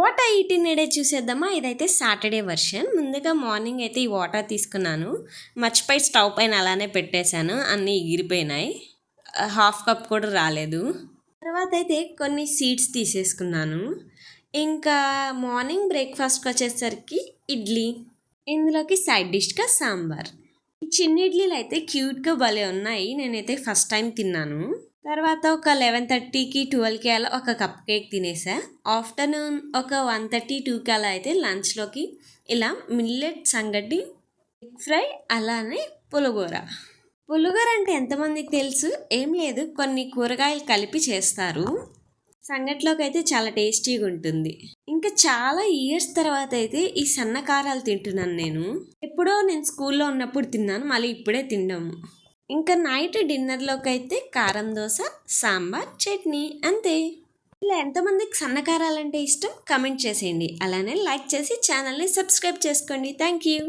What I eat in a day చూసేద్దామా. ఇదైతే Saturday version. ముందుగా మార్నింగ్ అయితే ఈ వాటర్ తీసుకున్నాను. మర్చిపోయి స్టవ్ పైన అలానే పెట్టేశాను. అన్నీ ఎగిరిపోయినాయి. హాఫ్ కప్ కూడా రాలేదు. తర్వాత అయితే కొన్ని సీడ్స్ తీసేసుకున్నాను. ఇంకా మార్నింగ్ బ్రేక్ఫాస్ట్కి వచ్చేసరికి ఇడ్లీ, ఇందులోకి సైడ్ డిష్గా సాంబార్. ఈ చిన్న ఇడ్లీలు అయితే క్యూట్గా భలే ఉన్నాయి. నేనైతే ఫస్ట్ టైం తిన్నాను. తర్వాత ఒక 11:30కి 12కి అలా ఒక కప్ కేక్ తినేసా. ఆఫ్టర్నూన్ ఒక 1:30 2కి అలా అయితే లంచ్లోకి ఇలా మిల్లెట్ సంగటి, ఎగ్ ఫ్రై, అలానే పులిహోర. పులిహోర అంటే ఎంతమందికి తెలుసు? ఏం లేదు, కొన్ని కూరగాయలు కలిపి చేస్తారు. సంగట్లోకి అయితే చాలా టేస్టీగా ఉంటుంది. ఇంకా చాలా ఇయర్స్ తర్వాత అయితే ఈ సన్నకారాలు తింటున్నాను నేను. ఎప్పుడో నేను స్కూల్లో ఉన్నప్పుడు తిన్నాను, మళ్ళీ ఇప్పుడే తిన్నాము. ఇంకా నైట్ డిన్నర్లోకి అయితే కారం దోశ, సాంబార్, చట్నీ, అంతే. ఇలా ఎంతమందికి సన్నకారాలంటే ఇష్టం కమెంట్ చేసేయండి. అలానే లైక్ చేసి ఛానల్ని సబ్స్క్రైబ్ చేసుకోండి. Thank you.